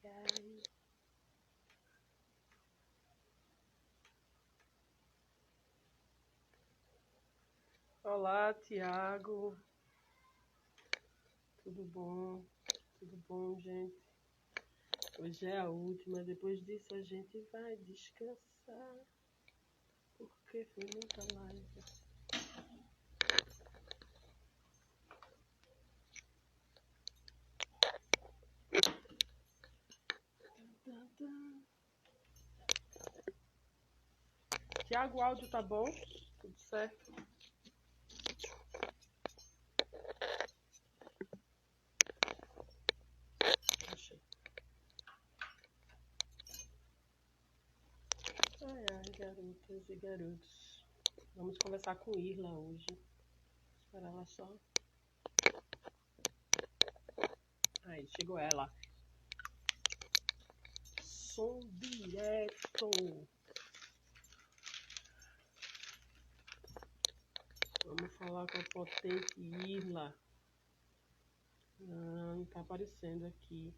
ai. Olá, Tiago. Tudo bom? Tudo bom, gente? Hoje é a última. Depois disso a gente vai descansar. Porque foi muita live. Tiago, o áudio tá bom? Tudo certo? Achei. Ai, ai, garotas e garotos. Vamos conversar com Irla hoje. Espera ela só. Aí, chegou ela. Som direto. Vamos falar com a potente Irla. Não tá aparecendo aqui.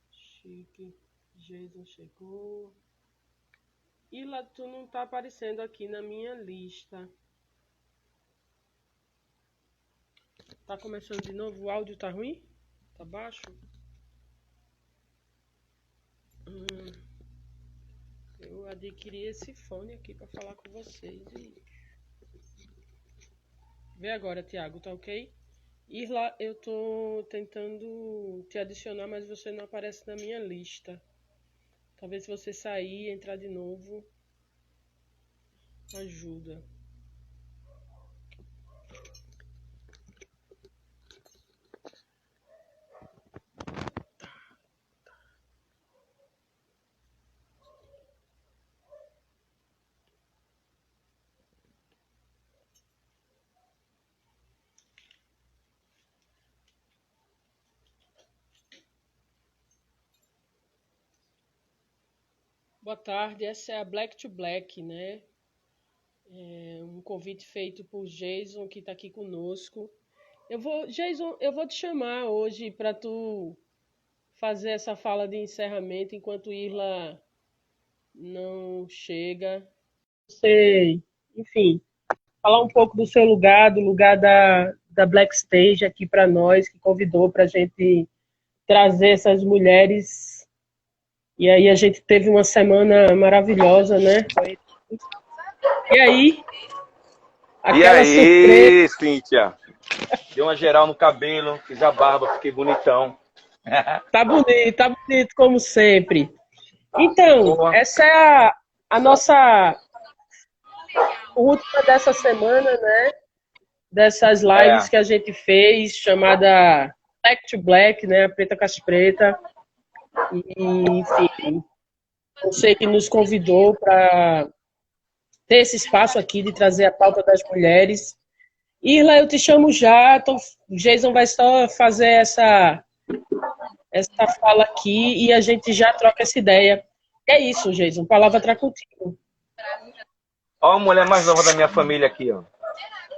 Chique. Jason chegou. Irla, tu não tá aparecendo aqui na minha lista. Tá começando de novo? O áudio tá ruim? Tá baixo? Eu adquiri esse fone aqui pra falar com vocês. Vê agora, Tiago, tá ok? Irla, eu tô tentando te adicionar, mas você não aparece na minha lista. Talvez se você sair e entrar de novo, ajuda. Boa tarde, essa é a Black to Black, né? É um convite feito por Jason, que está aqui conosco. Jason, eu vou te chamar hoje para tu fazer essa fala de encerramento enquanto Irla não chega. Você, enfim, falar um pouco do seu lugar, do lugar da Black Stage aqui para nós, que convidou para a gente trazer essas mulheres. E aí a gente teve uma semana maravilhosa, né? E aí? E aí, Cíntia? Deu uma geral no cabelo, fiz a barba, fiquei bonitão. Tá bonito como sempre. Então, Boa. essa é a nossa última dessa semana, né? Dessas lives que a gente fez, chamada Black to Black, né? A Preta com as Preta. E, enfim, você que nos convidou para ter esse espaço aqui de trazer a pauta das mulheres. Irla, eu te chamo já, então o Jason vai só fazer essa fala aqui e a gente já troca essa ideia. É isso, Jason, a palavra está contigo. Ó a mulher mais nova da minha família aqui, ó.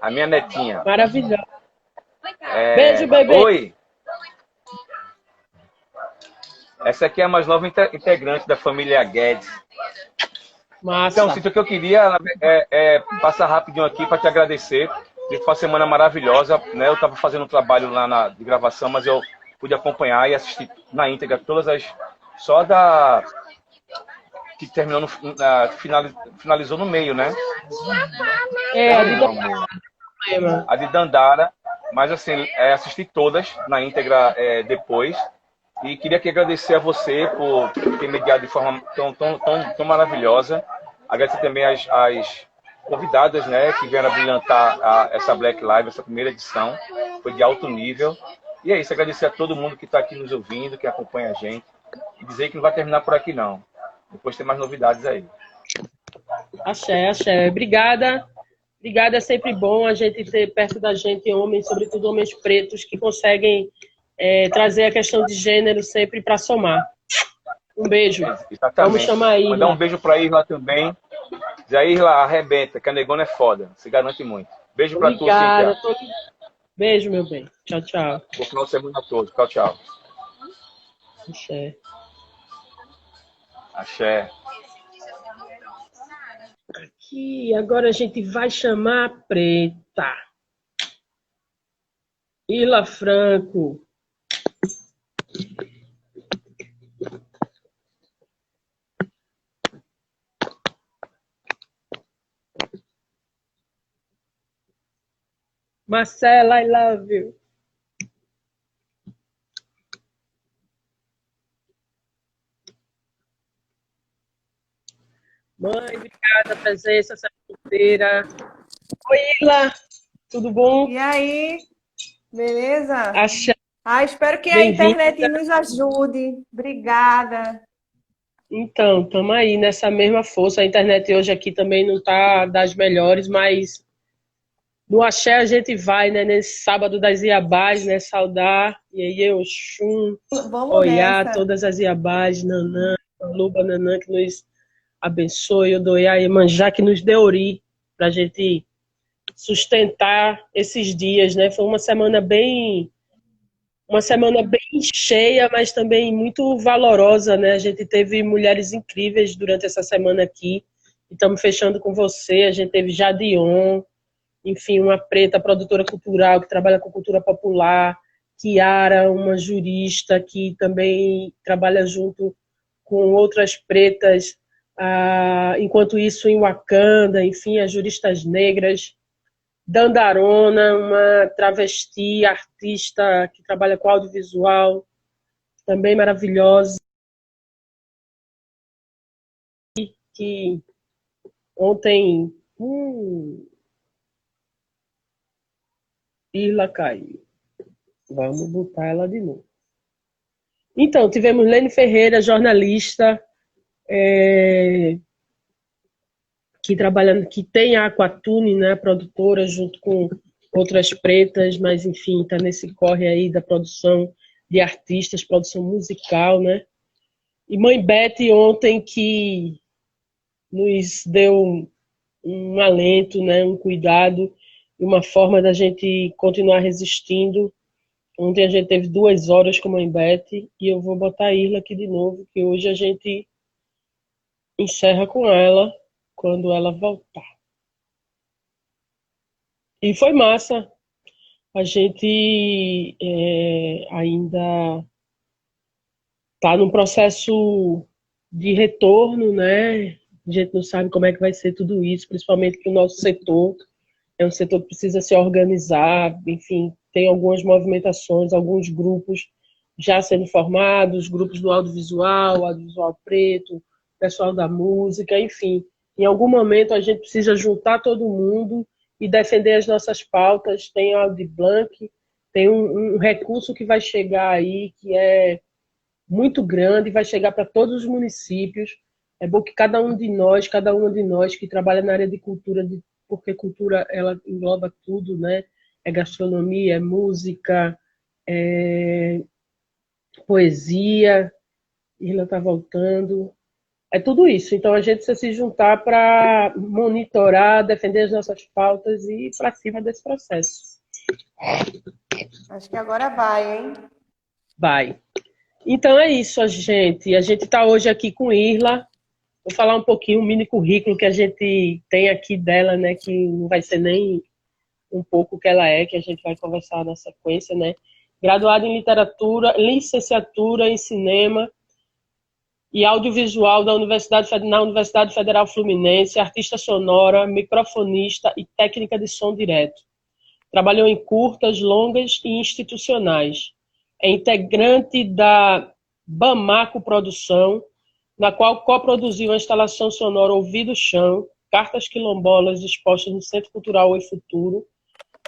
A minha netinha. Maravilhosa. Beijo, bebê. Oi. Essa aqui é a mais nova integrante da família Guedes. Massa. Então, Cíntia, o que eu queria é passar rapidinho aqui para te agradecer. Foi uma semana maravilhosa, né? Eu estava fazendo um trabalho lá de gravação, mas eu pude acompanhar e assistir na íntegra todas as... Só da... que terminou finalizou no meio, né? A de Dandara, mas assim, assisti todas na íntegra depois. E queria aqui agradecer a você por ter mediado de forma tão maravilhosa. Agradecer também as convidadas, né, que vieram brilhantar essa Black Live, essa primeira edição. Foi de alto nível. E é isso, agradecer a todo mundo que está aqui nos ouvindo, que acompanha a gente. E dizer que não vai terminar por aqui, não. Depois tem mais novidades aí. Axé, axé. Obrigada. Obrigada, é sempre bom a gente ter perto da gente homens, sobretudo homens pretos, que conseguem trazer a questão de gênero sempre para somar. Um beijo. Exatamente. Vamos chamar a Irla. Mandar um beijo para a Irla também. Diz a Irla, arrebenta, que a negona é foda. Se garante muito. Beijo para tu, Cíntia. Beijo, meu bem. Tchau, tchau. Bom final de semana a todos. Tchau, tchau. Axé. Axé. Aqui, agora a gente vai chamar a preta. Ila Franco. Marcela, I love you. Mãe, obrigada pela presença segunda-feira. Oi, Ila. Tudo bom? E aí, beleza? Axé, Espero que a bem-vinda. internet nos ajude. Obrigada. Então, estamos aí nessa mesma força. A internet hoje aqui também não está das melhores, mas no axé a gente vai, né? Nesse sábado das Iabás, né? Saudar, e aí Oxum, Vamos Oiá, nessa. todas as Iabás, Nanã, Luba, Nanã, que nos abençoe, Odoiá e Manjá, que nos dê ori, para a gente sustentar esses dias, né? Foi uma semana bem cheia, mas também muito valorosa, né? A gente teve mulheres incríveis durante essa semana aqui. Estamos fechando com você. A gente teve Jadion, enfim, uma preta produtora cultural que trabalha com cultura popular, Kiara, uma jurista que também trabalha junto com outras pretas, enquanto isso em Wakanda, enfim, as juristas negras. Dandarona, uma travesti, artista que trabalha com audiovisual, também maravilhosa, que ontem Irla caiu. Vamos botar ela de novo. Então, tivemos Lene Ferreira, jornalista, que tem a Aquatune, né, produtora, junto com outras pretas, mas enfim, está nesse corre aí da produção de artistas, produção musical, né? E Mãe Beth ontem que nos deu um alento, né, um cuidado e uma forma da gente continuar resistindo. Ontem a gente teve 2 horas com a Mãe Beth e eu vou botar a Irla aqui de novo, que hoje a gente encerra com ela quando ela voltar. E foi massa. A gente ainda está num processo de retorno, né? A gente não sabe como é que vai ser tudo isso, principalmente que o nosso setor é um setor que precisa se organizar, enfim, tem algumas movimentações, alguns grupos já sendo formados, grupos do audiovisual preto, pessoal da música, enfim. Em algum momento a gente precisa juntar todo mundo e defender as nossas pautas. Tem a Audi Blanc, tem um recurso que vai chegar aí, que é muito grande, vai chegar para todos os municípios. É bom que cada uma de nós que trabalha na área de cultura, porque cultura ela engloba tudo, né? É gastronomia, é música, é poesia, Irla está voltando, é tudo isso. Então a gente precisa se juntar para monitorar, defender as nossas pautas e ir para cima desse processo. Acho que agora vai, hein? Vai. Então é isso, gente. A gente está hoje aqui com Irla. Vou falar um pouquinho, um mini currículo que a gente tem aqui dela, né? Que não vai ser nem um pouco o que ela é, que a gente vai conversar na sequência, né? Graduada em literatura, licenciatura em cinema e audiovisual na Universidade Federal Fluminense, artista sonora, microfonista e técnica de som direto. Trabalhou em curtas, longas e institucionais. É integrante da Bamaco Produção, na qual coproduziu a instalação sonora Ouvido Chão, Cartas Quilombolas expostas no Centro Cultural Oi Futuro,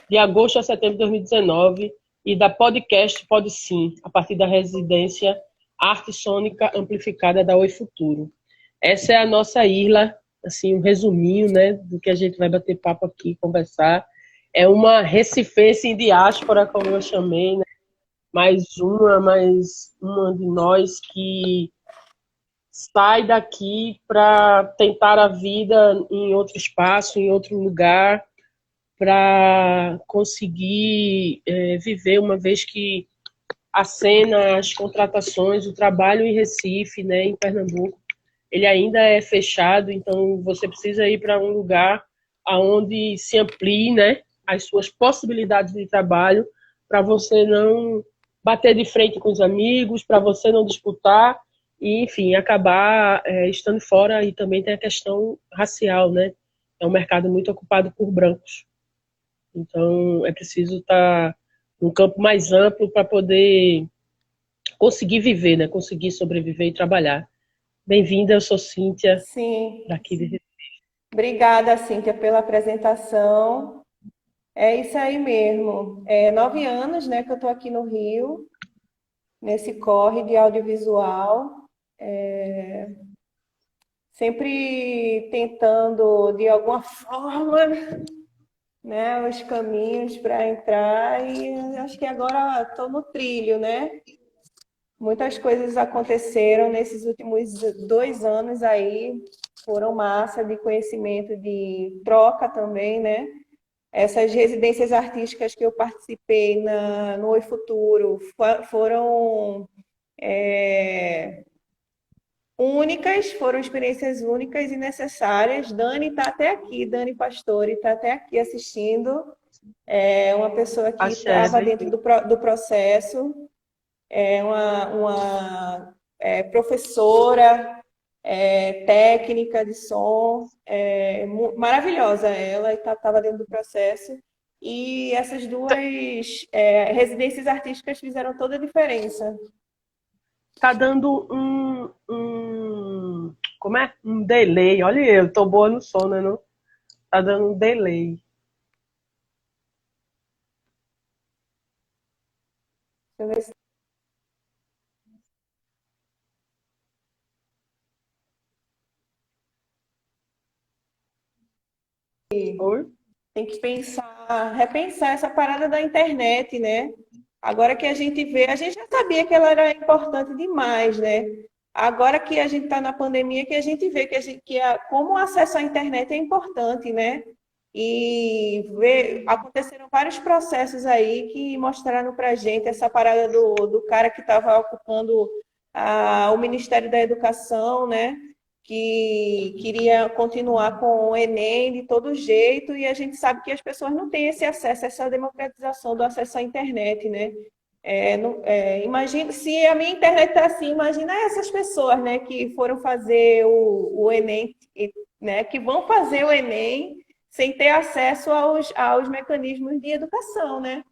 de agosto a setembro de 2019, e da podcast Pode Sim, a partir da residência Arte Sônica Amplificada da Oi Futuro. Essa é a nossa Irla, assim, um resuminho, né, do que a gente vai bater papo aqui, conversar. É uma recifense em diáspora, como eu chamei, né? mais uma de nós que sai daqui para tentar a vida em outro espaço, em outro lugar, para conseguir viver, uma vez que a cena, as contratações, o trabalho em Recife, né, em Pernambuco, ele ainda é fechado, então você precisa ir para um lugar onde se amplie, né, as suas possibilidades de trabalho, para você não bater de frente com os amigos, para você não disputar e, enfim, acabar estando fora. E também tem a questão racial, né? É um mercado muito ocupado por brancos. Então, é preciso estar num campo mais amplo para poder conseguir viver, né? Conseguir sobreviver e trabalhar. Bem-vinda, eu sou Cíntia, Sim, daqui de... obrigada, Cíntia, pela apresentação. É isso aí mesmo. 9 anos, né, que eu estou aqui no Rio, nesse corre de audiovisual, sempre tentando, de alguma forma, né, os caminhos para entrar, e acho que agora estou no trilho, né? Muitas coisas aconteceram nesses últimos 2 anos aí, foram massa de conhecimento, de troca também, né? Essas residências artísticas que eu participei no Oi Futuro foram únicas, foram experiências únicas e necessárias. Dani está até aqui, Dani Pastore está até aqui assistindo. É uma pessoa que Axé, estava bem... dentro do processo, uma professora, técnica de som, maravilhosa ela, estava dentro do processo. E essas duas residências artísticas fizeram toda a diferença. Tá dando como é? Um delay. Olha, eu tô boa no som, né? Não? Tá dando um delay. Deixa eu ver se... Oi? Tem que pensar, repensar essa parada da internet, né? Agora que a gente vê, a gente já sabia que ela era importante demais, né? Agora que a gente está na pandemia, que a gente vê como o acesso à internet é importante, né? Aconteceram vários processos aí que mostraram para a gente essa parada do cara que estava ocupando o Ministério da Educação, né? Que queria continuar com o Enem de todo jeito, e a gente sabe que as pessoas não têm esse acesso, essa democratização do acesso à internet, né? Imagina, se a minha internet está assim, imagina essas pessoas, né, que foram fazer o Enem, né, que vão fazer o Enem sem ter acesso aos mecanismos de educação, né?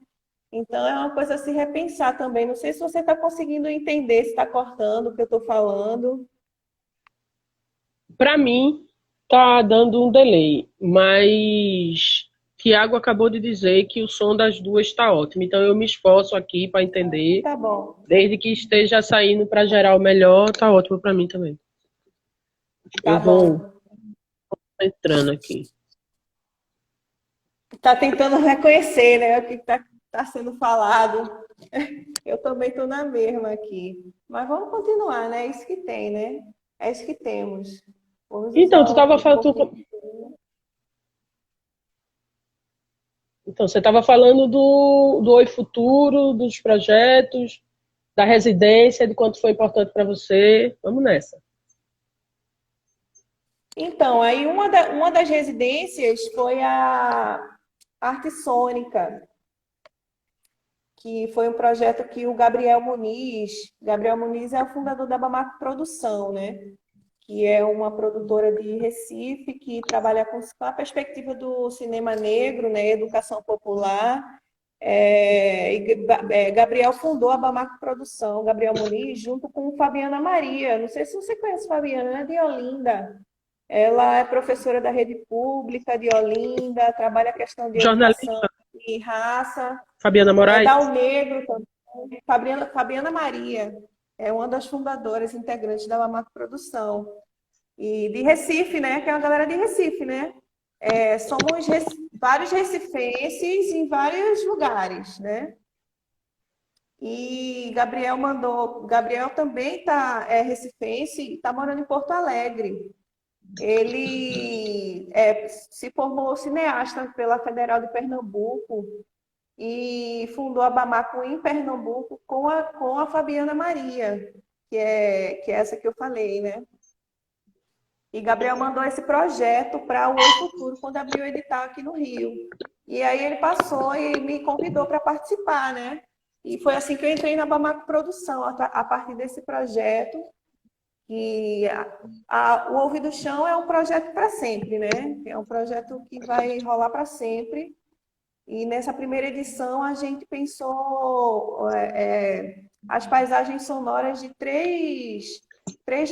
Então é uma coisa a se repensar também. Não sei se você está conseguindo entender, se está cortando o que eu estou falando. Para mim, tá dando um delay, mas Tiago acabou de dizer que o som das duas está ótimo, então eu me esforço aqui para entender. Tá bom. Desde que esteja saindo para geral melhor, tá ótimo para mim também. Tá Eu vou bom. entrando aqui. Está tentando reconhecer, né, o que tá sendo falado. Eu também estou na mesma aqui. Mas vamos continuar, né? É isso que tem, né? É isso que temos. Vamos Então, usar o pouquinho. Então, você estava falando do Oi Futuro, dos projetos, da residência, de quanto foi importante para você. Vamos nessa. Então, aí uma das residências foi a Arte Sônica, que foi um projeto que o Gabriel Muniz é o fundador da Bamaco Produção, né? Que é uma produtora de Recife que trabalha com a perspectiva do cinema negro, né? Educação popular. Gabriel fundou a Bamaco Produção, Gabriel Muniz, junto com Fabiana Maria. Não sei se você conhece Fabiana, é de Olinda. Ela é professora da rede pública de Olinda, trabalha a questão de educação Jornalista, e raça. Fabiana É Moraes. da O Negro também. Fabiana Maria é uma das fundadoras integrantes da Bamaco Produção. E de Recife, né? Que é uma galera de Recife, né? Somos vários recifenses em vários lugares, né? E Gabriel também é recifense e está morando em Porto Alegre. Ele se formou cineasta pela Federal de Pernambuco e fundou a Bamako em Pernambuco com a Fabiana Maria, que é essa que eu falei, né? E Gabriel mandou esse projeto para o Oi Futuro quando abriu o edital aqui no Rio. E aí ele passou e me convidou para participar, né? E foi assim que eu entrei na Bamako Produção, a partir desse projeto. E o Ouvido Chão é um projeto para sempre, né? É um projeto que vai rolar para sempre. E nessa primeira edição a gente pensou as paisagens sonoras de três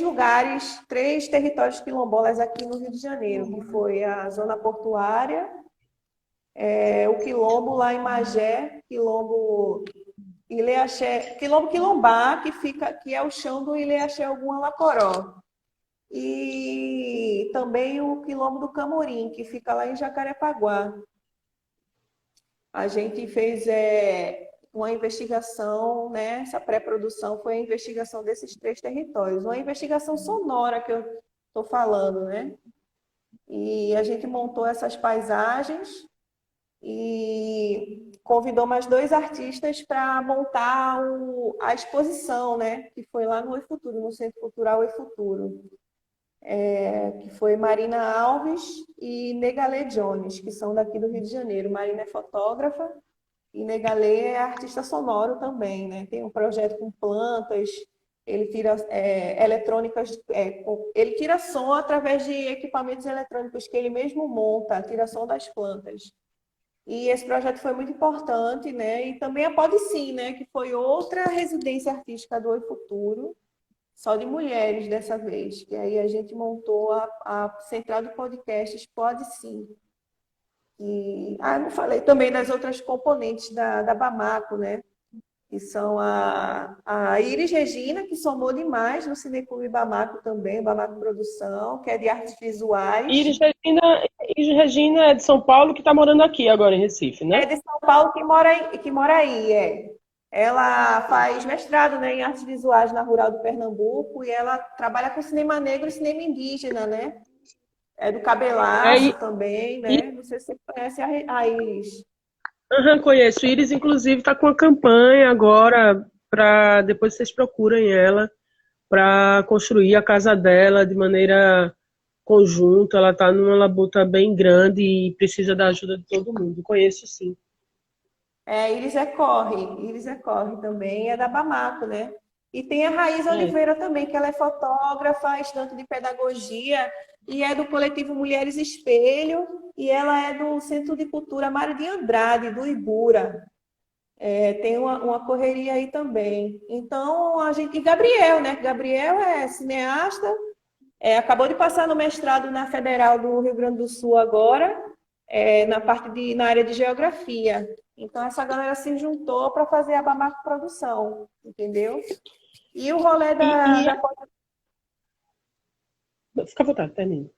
lugares, três territórios quilombolas aqui no Rio de Janeiro, que foi a zona portuária, o quilombo lá em Magé, quilombo Ileaxé, quilombo Quilombá, que é o chão do Ileaxé Ogum Alacoró. E também o quilombo do Camorim, que fica lá em Jacarepaguá. A gente fez uma investigação, né? Essa pré-produção foi a investigação desses três territórios. Uma investigação sonora que eu estou falando, né? E a gente montou essas paisagens e convidou mais 2 artistas para montar a exposição, né? Que foi lá no Oi Futuro, no Centro Cultural Oi Futuro. Que foi Marina Alves e Negalê Jones, que são daqui do Rio de Janeiro. Marina é fotógrafa e Negalê é artista sonoro também, né? Tem um projeto com plantas, ele tira eletrônicas, ele tira som através de equipamentos eletrônicos que ele mesmo monta, tira som das plantas. E esse projeto foi muito importante, né? E também a Pode Sim, né? Que foi outra residência artística do Oi Futuro, só de mulheres dessa vez. Que aí a gente montou a central de podcasts Pode Sim. E não falei também das outras componentes da Bamako, né? Que são a Iris Regina, que somou demais no Cineclube Bamako também, Bamako Produção, que é de artes visuais. Iris Regina é de São Paulo, que está morando aqui agora em Recife, né? É de São Paulo que mora aí. Ela faz mestrado, né, em artes visuais na Rural do Pernambuco e ela trabalha com cinema negro e cinema indígena, né? É do Cabelaço também, né? Não sei se você conhece a Iris. Conheço. Iris, inclusive, está com uma campanha agora para depois vocês procurem ela para construir a casa dela de maneira conjunta. Ela está numa labuta bem grande e precisa da ajuda de todo mundo. Conheço, sim. Iris é Corre também, é da Bamako, né? E tem a Raíza Oliveira também, que ela é fotógrafa, estudante de pedagogia e é do coletivo Mulheres Espelho e ela é do Centro de Cultura Mário de Andrade, do Ibura. Tem uma correria aí também. Então, e Gabriel, né? Gabriel é cineasta, acabou de passar no mestrado na Federal do Rio Grande do Sul agora, na área de geografia. Então, essa galera se juntou para fazer a Bamako Produção, entendeu? E o rolê Fica à vontade, termina.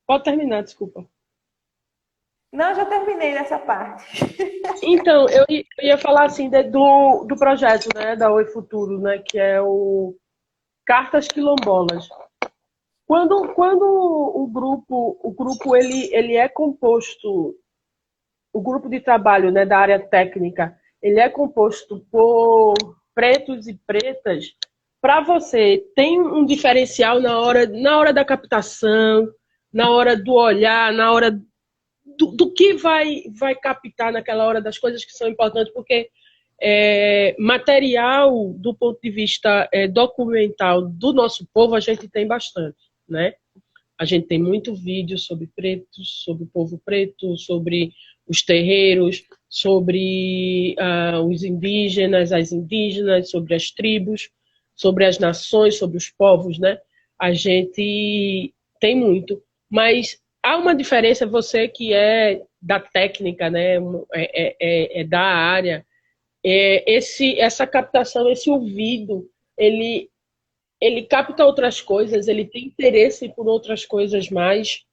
Pode terminar, desculpa. Não, já terminei nessa parte. Então, eu ia falar assim do projeto, né, da Oi Futuro, né, que é o Cartas Quilombolas. Quando o grupo ele é composto, o grupo de trabalho, né, da área técnica, ele é composto por pretos e pretas, para você tem um diferencial na hora da captação, na hora do olhar, na hora do que vai captar naquela hora, das coisas que são importantes, porque material do ponto de vista documental do nosso povo a gente tem bastante, né? A gente tem muito vídeo sobre pretos, sobre o povo preto, sobre os terreiros, sobre os indígenas, as indígenas, sobre as tribos, sobre as nações, sobre os povos, né? A gente tem muito, mas há uma diferença, você que é da técnica, né? Da área, essa captação, esse ouvido, ele capta outras coisas, ele tem interesse por outras coisas mais.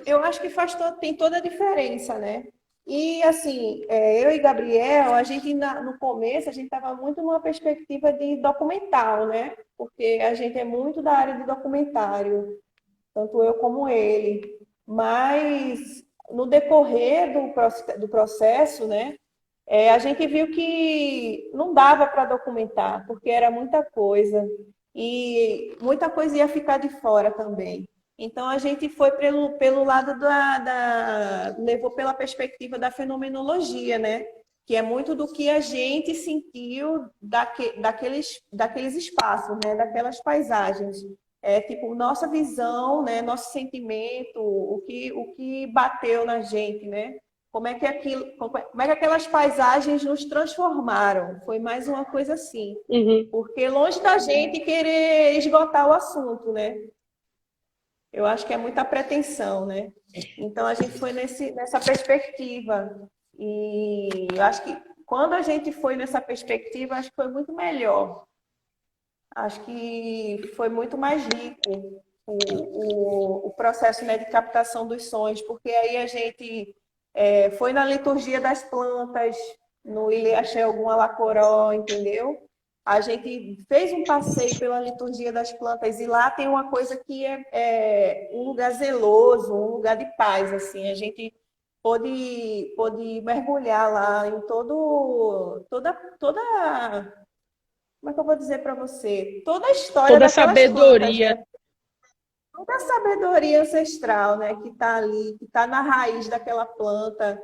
Eu acho que tem toda a diferença, né? E, assim, eu e Gabriel, a gente, no começo, a gente estava muito numa perspectiva de documental, né? Porque a gente é muito da área de documentário, tanto eu como ele. Mas, no decorrer do processo, né? A gente viu que não dava para documentar, porque era muita coisa. E muita coisa ia ficar de fora também. Então, a gente foi pelo lado levou pela perspectiva da fenomenologia, né? Que é muito do que a gente sentiu daqueles espaços, né? Daquelas paisagens. É tipo nossa visão, né? Nosso sentimento, o que bateu na gente, né? Como é que aquelas paisagens nos transformaram? Foi mais uma coisa assim. Uhum. Porque longe da gente querer esgotar o assunto, né? Eu acho que é muita pretensão, né? Então a gente foi nessa perspectiva. E eu acho que quando a gente foi nessa perspectiva, acho que foi muito melhor. Acho que foi muito mais rico o processo, né, de captação dos sons, porque aí a gente foi na liturgia das plantas, no Ilha algum Alacoró, entendeu? A gente fez um passeio pela liturgia das plantas e lá tem uma coisa que é um lugar zeloso, um lugar de paz, assim. A gente pôde mergulhar lá em toda como é que eu vou dizer para você? Toda a história Toda a daquelas plantas, sabedoria. né? Toda a sabedoria ancestral, né? Que está ali, que está na raiz daquela planta,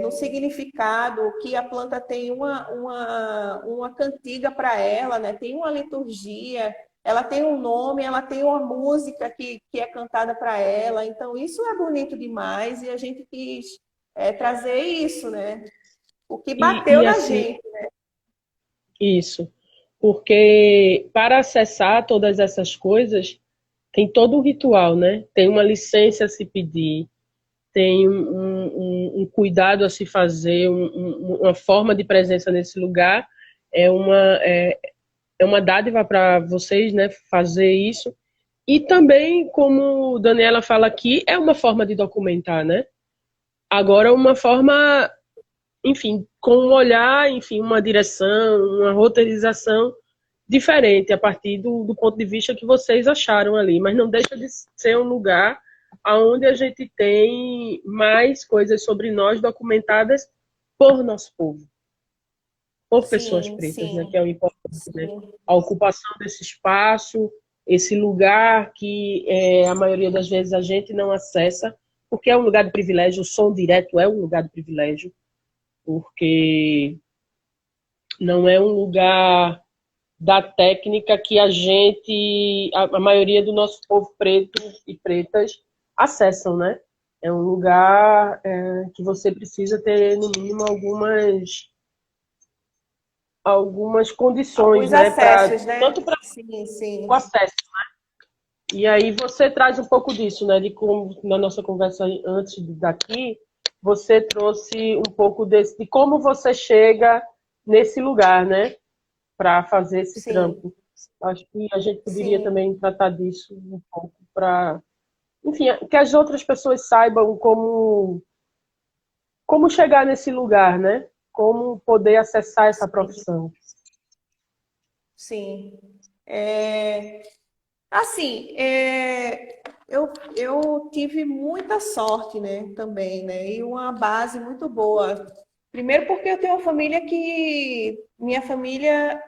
no significado que a planta tem uma cantiga para ela, né? Tem uma liturgia, ela tem um nome, ela tem uma música que é cantada para ela. Então, isso é bonito demais e a gente quis trazer isso, né? O que bateu E na assim, gente. isso. Porque para acessar todas essas coisas, tem todo um ritual, né? Tem uma licença a se pedir, tem um cuidado a se fazer, uma forma de presença nesse lugar. É uma, é, é uma dádiva para vocês, né, fazer isso. E também, como Daniela fala aqui, é uma forma de documentar, né? Agora, uma forma, enfim, com um olhar, enfim, uma direção, uma roteirização diferente a partir do ponto de vista que vocês acharam ali, mas não deixa de ser um lugar onde a gente tem mais coisas sobre nós documentadas por nosso povo, por pessoas Sim, pretas, né, que sim, é o importante, né? sim. A ocupação desse espaço, esse lugar que a maioria das vezes a gente não acessa, porque é um lugar de privilégio, o som direto é um lugar de privilégio, porque não é um lugar da técnica que a maioria do nosso povo preto e pretas acessam, né? É um lugar que você precisa ter, no mínimo, algumas condições, Alguns né? acessos, né? Tanto para Sim, o sim. acesso. E aí você traz um pouco disso, né? De como, na nossa conversa antes daqui, você trouxe um pouco de como você chega nesse lugar, né? Para fazer esse Sim, trampo. Acho que a gente poderia sim, também tratar disso um pouco para, enfim, que as outras pessoas saibam como chegar nesse lugar, né? Como poder acessar essa sim, profissão. sim. Assim, eu tive muita sorte, né, também, né, e uma base muito boa. Primeiro porque eu tenho uma família minha família,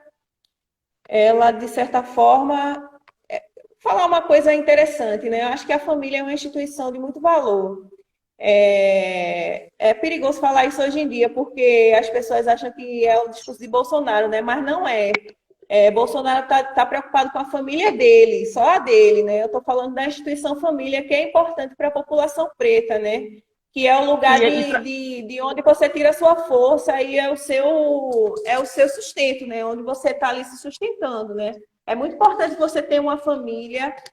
ela, de certa forma, falar uma coisa interessante, né, eu acho que a família é uma instituição de muito valor. É perigoso falar isso hoje em dia, porque as pessoas acham que é o discurso de Bolsonaro, né? Mas não é. Bolsonaro está preocupado com a família dele, só a dele, né? Eu estou falando da instituição família, que é importante para a população preta, né? Que é o lugar E pra... de onde você tira a sua força e é o seu sustento, né? Onde você está ali se sustentando, né? É muito importante você ter uma família que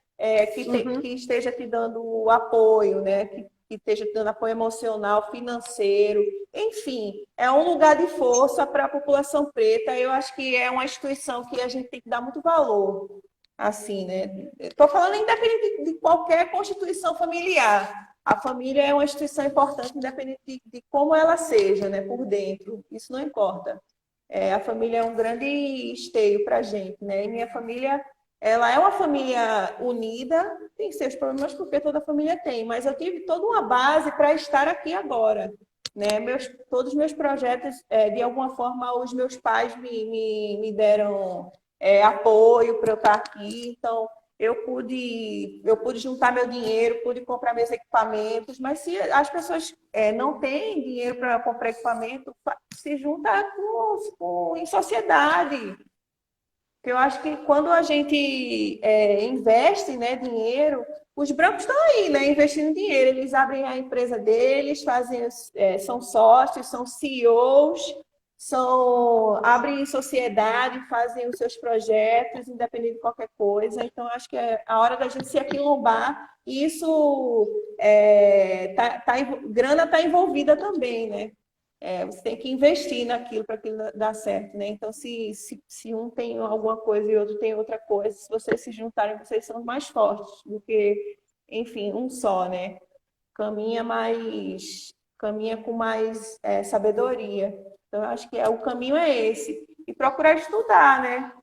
Uhum. esteja te dando o apoio, né? Que esteja te dando apoio emocional, financeiro, enfim, é um lugar de força para a população preta. Eu acho que é uma instituição que a gente tem que dar muito valor, assim, né? Estou falando independente de qualquer constituição familiar, A família é uma instituição importante, independente de como ela seja, né, por dentro. Isso não importa. A família é um grande esteio para a gente, né? E minha família, ela é uma família unida, tem seus problemas porque toda família tem, mas eu tive toda uma base para estar aqui agora, né? Todos os meus projetos, de alguma forma, os meus pais me deram apoio para eu estar aqui, então eu pude juntar meu dinheiro, pude comprar meus equipamentos, mas se as pessoas não têm dinheiro para comprar equipamento, se junta em sociedade. Eu acho que quando a gente investe, né, dinheiro, os brancos estão aí, né, investindo dinheiro. Eles abrem a empresa deles, são sócios, são CEOs, abrem sociedade, fazem os seus projetos, independente de qualquer coisa. Então, acho que é a hora da gente se aquilombar. E isso, grana está envolvida também, né? Você tem que investir naquilo para aquilo dar certo, né? Então, se um tem alguma coisa e outro tem outra coisa, se vocês se juntarem, vocês são mais fortes do que, enfim, um só, né? Caminha com mais sabedoria. Então, eu acho que o caminho é esse. E procurar estudar, né?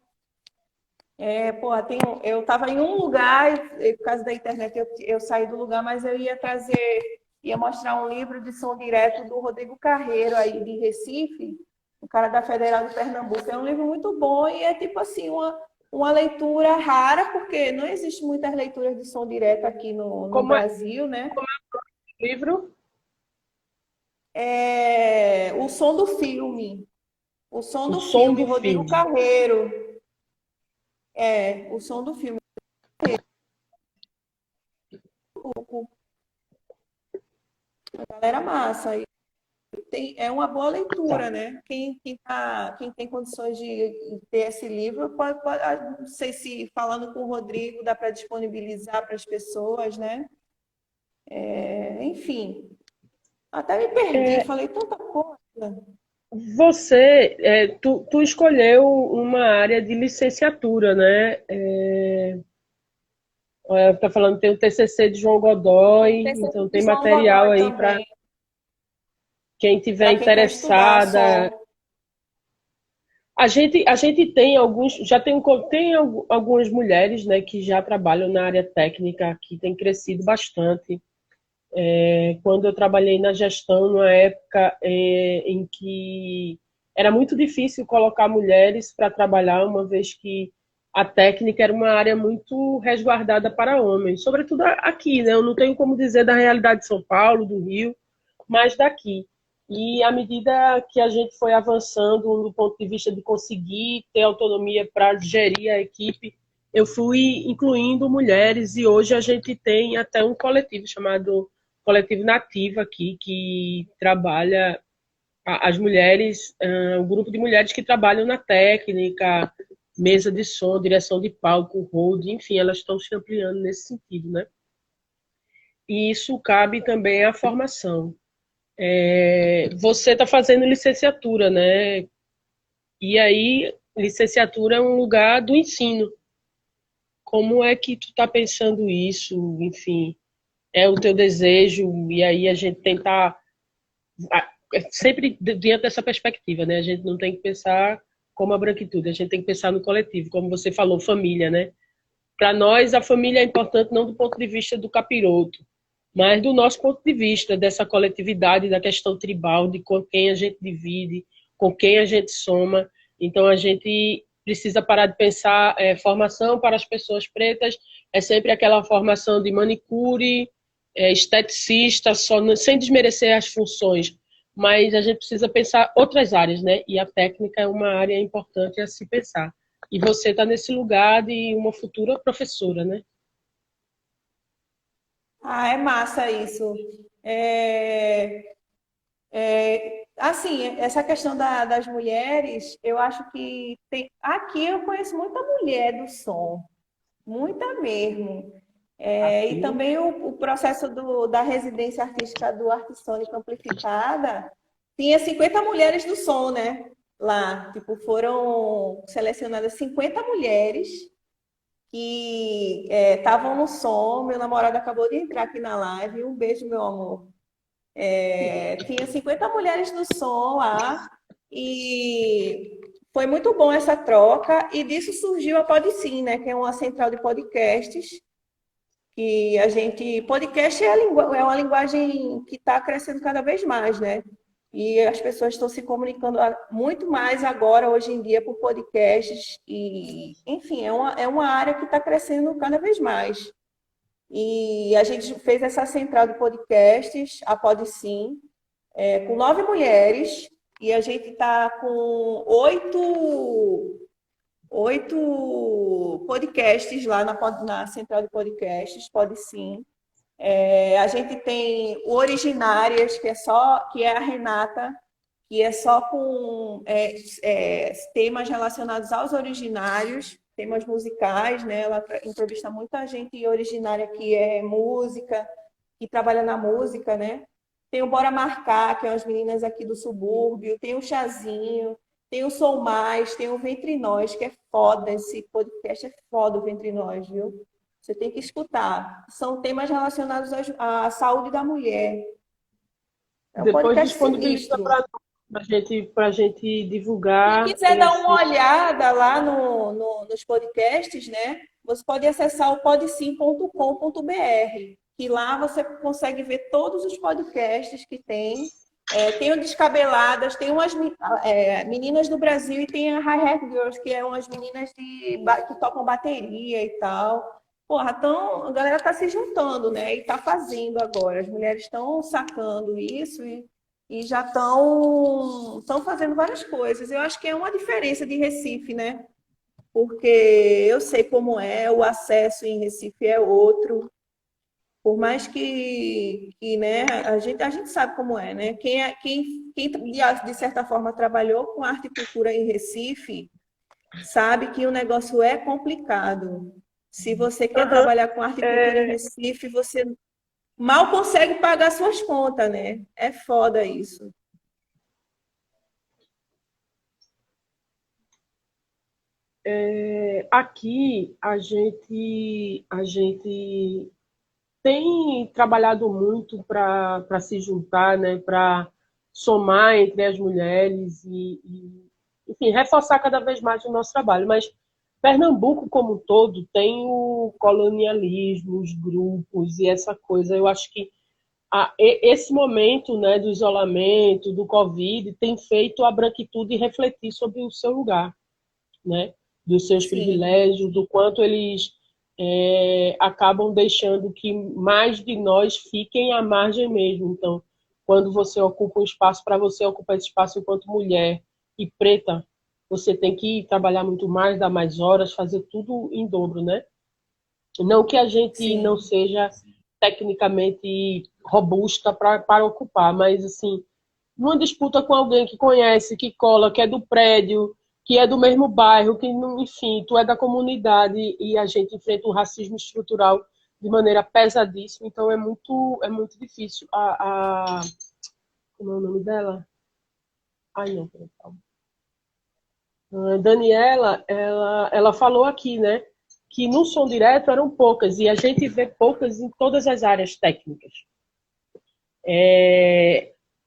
Eu estava em um lugar, e por causa da internet eu saí do lugar, mas eu ia mostrar um livro de som direto do Rodrigo Carreiro, aí de Recife, o cara da Federal do Pernambuco. É um livro muito bom e é tipo assim, uma leitura rara, porque não existe muitas leituras de som direto aqui no Brasil, né? Como é o livro? O Som do Filme. O Som do Som Filme, do Rodrigo Filme. Carreiro. O Som do Filme. A galera massa. É uma boa leitura, Tá. né? Quem tem condições de ter esse livro, não sei se falando com o Rodrigo dá para disponibilizar para as pessoas, né? Enfim, até me perdi, falei tanta coisa. Tu escolheu uma área de licenciatura, né? Tá falando que tem o TCC de João Godoy, então tem João material Godoy aí para também, quem tiver para quem quer estudar interessada. som. A gente tem tem algumas mulheres, né, que já trabalham na área técnica, que tem crescido bastante. Quando eu trabalhei na gestão, numa época em que era muito difícil colocar mulheres para trabalhar, uma vez que a técnica era uma área muito resguardada para homens, sobretudo aqui, né? Eu não tenho como dizer da realidade de São Paulo, do Rio, mas daqui. E à medida que a gente foi avançando no ponto de vista de conseguir ter autonomia para gerir a equipe, eu fui incluindo mulheres e hoje a gente tem até um coletivo chamado Coletivo Nativa aqui, que trabalha as mulheres, um grupo de mulheres que trabalham na técnica, mesa de som, direção de palco, hold, enfim, elas estão se ampliando nesse sentido, né? E isso cabe também à formação. Você está fazendo licenciatura, né? E aí, licenciatura é um lugar do ensino. Como é que tu está pensando isso? Enfim, é o teu desejo? E aí a gente tentar sempre dentro dessa perspectiva, né? A gente não tem que pensar como a branquitude, a gente tem que pensar no coletivo, como você falou, família, né? Para nós, a família é importante não do ponto de vista do capiroto, mas do nosso ponto de vista, dessa coletividade, da questão tribal, de com quem a gente divide, com quem a gente soma. Então, a gente precisa parar de pensar formação para as pessoas pretas, é sempre aquela formação de manicure, esteticista, sem desmerecer as funções, mas a gente precisa pensar outras áreas, né? E a técnica é uma área importante a se pensar. E você está nesse lugar de uma futura professora, né? É massa isso. Assim, essa questão das mulheres, eu acho que tem. Aqui eu conheço muita mulher do som, muita mesmo. E Aqui. também o processo da residência artística do Artissônica Amplificada tinha 50 mulheres do som, né? Lá, tipo, foram selecionadas 50 mulheres que estavam no som. Meu namorado acabou de entrar aqui na live. Um beijo, meu amor. Tinha 50 mulheres no som lá e foi muito bom essa troca. E disso surgiu a Podsim, né? Que é uma central de podcasts. Que a gente. Podcast é uma linguagem que está crescendo cada vez mais, né? E as pessoas estão se comunicando muito mais agora, hoje em dia, por podcasts. E, enfim, é uma área que está crescendo cada vez mais. E a gente fez essa central de podcasts, a Podsim, com 9 mulheres. E a gente está com oito podcasts lá na central de podcasts, Podsim. A gente tem o Originárias, que é a Renata, que é só com temas relacionados aos originários, temas musicais, né? Ela entrevista muita gente originária que é música, que trabalha na música, né? Tem o Bora Marcar, que é as meninas aqui do subúrbio, tem o Chazinho, tem o Sou Mais, tem o Ventre Nós, que é foda, esse podcast é foda, o Ventre Nós, viu? Você tem que escutar. São temas relacionados à saúde da mulher. É um Depois podcast disponibiliza sinistro. para gente Se divulgar quiser dar uma olhada lá nos podcasts, né? Você pode acessar o podsim.com.br, que lá você consegue ver todos os podcasts que tem. Tem o Descabeladas, tem umas meninas do Brasil e tem a Hi-Hat Girls, que é umas meninas que tocam bateria e tal. Porra, então a galera tá se juntando, né? E tá fazendo agora. As mulheres estão sacando isso e já estão fazendo várias coisas. Eu acho que é uma diferença de Recife, né? Porque eu sei como é, o acesso em Recife é outro. Por mais que né, a gente sabe como é, né? Quem de certa forma trabalhou com arte e cultura em Recife sabe que o negócio é complicado. Se você quer trabalhar com arte e cultura em Recife, você mal consegue pagar suas contas, né? É foda isso. Aqui a gente tem trabalhado muito para se juntar, né, para somar entre as mulheres enfim, reforçar cada vez mais o nosso trabalho. Mas Pernambuco, como um todo, tem o colonialismo, os grupos e essa coisa. Eu acho que esse momento, né, do isolamento, do Covid, tem feito a branquitude refletir sobre o seu lugar, né, dos seus Sim. privilégios, do quanto eles acabam deixando que mais de nós fiquem à margem mesmo. Então, quando você ocupa um espaço, para você ocupar esse espaço enquanto mulher e preta, você tem que trabalhar muito mais, dar mais horas, fazer tudo em dobro, né? Não que a gente não Sim. seja tecnicamente robusta para ocupar, mas assim, numa disputa com alguém que conhece, que cola, que é do prédio, que é do mesmo bairro, que, enfim, tu é da comunidade e a gente enfrenta o racismo estrutural de maneira pesadíssima, então é muito difícil. Como é o nome dela? Ai, não, peraí, calma. A Daniela, ela falou aqui, né, que no som direto eram poucas, e a gente vê poucas em todas as áreas técnicas.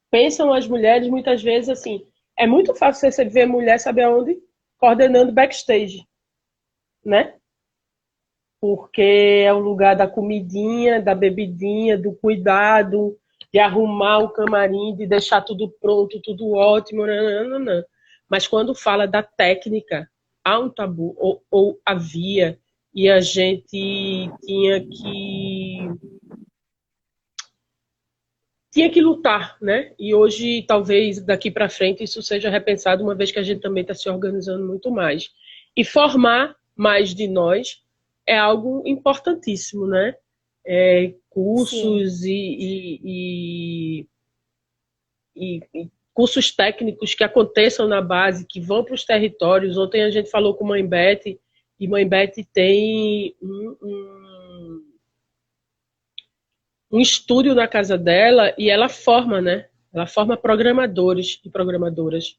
Pensam as mulheres muitas vezes assim, é muito fácil você ver mulher, sabe aonde? Coordenando backstage, né? Porque é o lugar da comidinha, da bebidinha, do cuidado, de arrumar o camarim, de deixar tudo pronto, tudo ótimo, nananana. Mas quando fala da técnica, há um tabu, ou havia, e a gente tinha que lutar, né? E hoje, talvez, daqui para frente, isso seja repensado, uma vez que a gente também está se organizando muito mais. E formar mais de nós é algo importantíssimo, né? Sim. Cursos e cursos técnicos que aconteçam na base, que vão para os territórios. Ontem a gente falou com Mãe Beth, e Mãe Beth tem um estúdio na casa dela e ela forma, né? Ela forma programadores e programadoras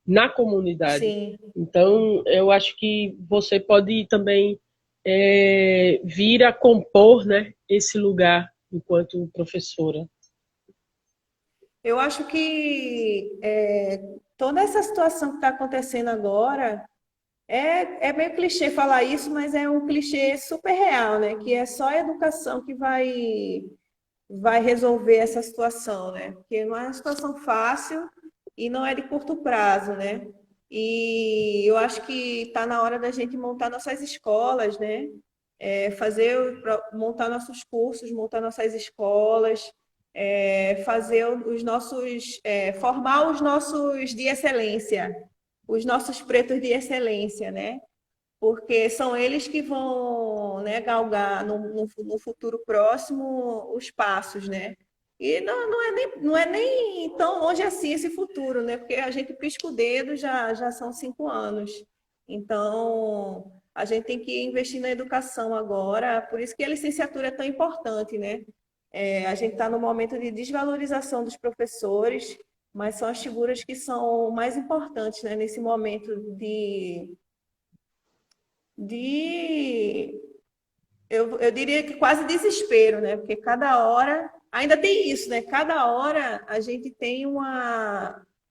na comunidade. Sim. Então, eu acho que você pode também vir a compor, né, esse lugar enquanto professora? Eu acho que toda essa situação que está acontecendo agora é meio clichê falar isso, mas é um clichê super real, né? Que é só a educação que vai resolver essa situação, né? Porque não é uma situação fácil e não é de curto prazo, né? E eu acho que está na hora da gente montar nossas escolas, né? Montar nossos cursos, montar nossas escolas, fazer os nossos, formar os nossos de excelência, os nossos pretos de excelência, né? Porque são eles que vão, né, galgar no futuro próximo os passos, né? E não é nem tão longe assim esse futuro, né? Porque a gente pisca o dedo, já são 5 anos. Então, a gente tem que investir na educação agora, por isso que a licenciatura é tão importante, né? A gente está no momento de desvalorização dos professores, mas são as figuras que são mais importantes, né, nesse momento de eu diria que quase desespero, né? Porque cada hora, ainda tem isso, né? Cada hora a gente tem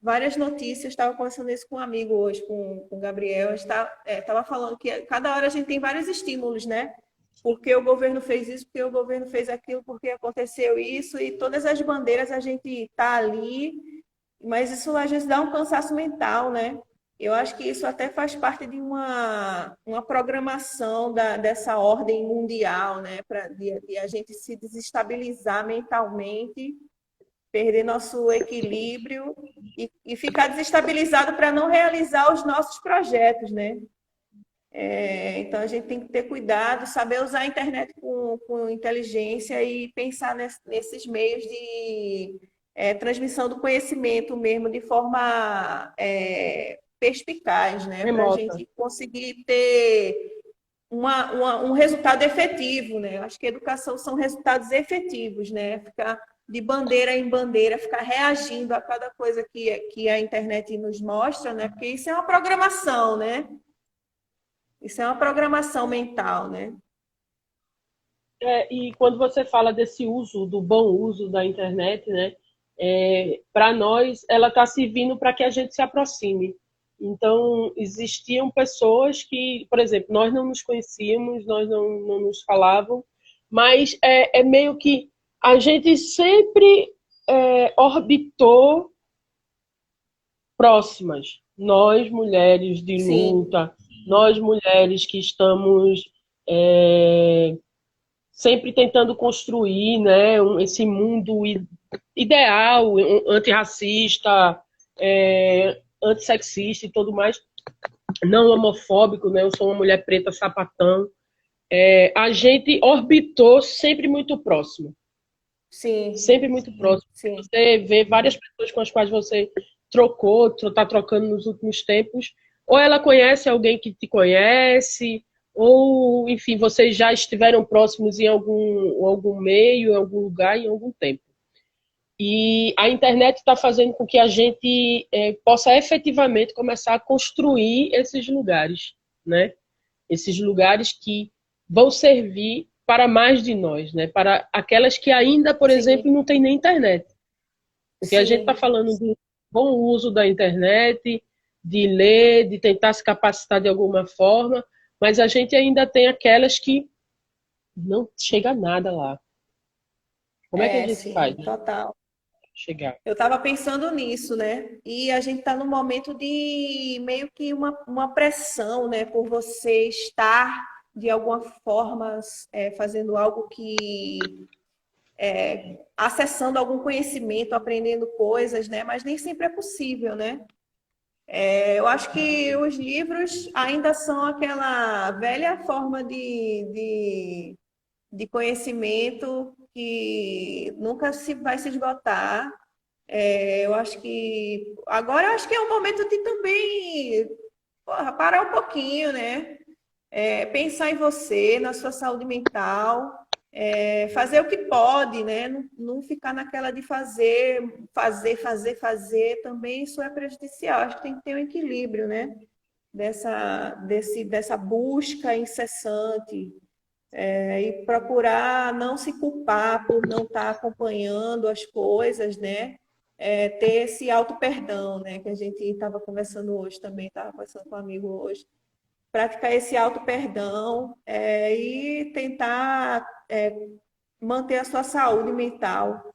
várias notícias. Estava conversando isso com um amigo hoje, com o Gabriel. Estava falando que cada hora a gente tem vários estímulos, né? Porque o governo fez isso, porque o governo fez aquilo, porque aconteceu isso, e todas as bandeiras a gente está ali, mas isso às vezes dá um cansaço mental, né? Eu acho que isso até faz parte de uma programação dessa ordem mundial, né? De a gente se desestabilizar mentalmente, perder nosso equilíbrio e ficar desestabilizado para não realizar os nossos projetos, né? Então a gente tem que ter cuidado, saber usar a internet com inteligência e pensar nesses meios de transmissão do conhecimento mesmo, de forma perspicaz, né? Para a Remota. gente conseguir ter um resultado efetivo, né? Acho que educação são resultados efetivos, né? Ficar de bandeira em bandeira, ficar reagindo a cada coisa que a internet nos mostra, né? Porque isso é uma programação, né? Isso é uma programação mental, né? E quando você fala desse uso, do bom uso da internet, né? Para nós, ela está servindo para que a gente se aproxime. Então, existiam pessoas que, por exemplo, nós não nos conhecíamos, nós não nos falavam, mas é meio que a gente sempre orbitou próximas. Nós, mulheres de Sim, luta, nós, mulheres que estamos é, sempre tentando construir, né, esse mundo ideal, antirracista, antissexista e tudo mais, não homofóbico, né? Eu sou uma mulher preta sapatão. A gente orbitou sempre muito próximo. sim, Sempre muito próximo. sim. Você vê várias pessoas com as quais você trocou, está trocando nos últimos tempos, ou ela conhece alguém que te conhece, ou, enfim, vocês já estiveram próximos em algum meio, em algum lugar, em algum tempo. E a internet está fazendo com que a gente possa efetivamente começar a construir esses lugares, né? Esses lugares que vão servir para mais de nós, né? Para aquelas que ainda, por exemplo, Sim, não têm nem internet. Porque a gente está sim. falando do bom uso da internet, de ler, de tentar se capacitar de alguma forma, mas a gente ainda tem aquelas que não chega a nada lá. Como é que a gente faz, Sim, né? total. Chegar. Eu estava pensando nisso, né? E a gente está num momento de meio que uma pressão, né? Por você estar, de alguma forma, fazendo algo acessando algum conhecimento, aprendendo coisas, né? Mas nem sempre é possível, né? Eu acho que os livros ainda são aquela velha forma de conhecimento que nunca vai se esgotar. Eu acho que agora eu acho que é um momento de também, porra, parar um pouquinho, né? Pensar em você, na sua saúde mental, fazer o que pode, né? Não ficar naquela de fazer, fazer, fazer, fazer. Também isso é prejudicial. Acho que tem que ter um equilíbrio, né? dessa busca incessante, e procurar não se culpar por não estar acompanhando as coisas, né? Ter esse auto-perdão, né? Que a gente estava conversando hoje também, estava conversando com um amigo hoje. Praticar esse auto-perdão, e tentar manter a sua saúde mental,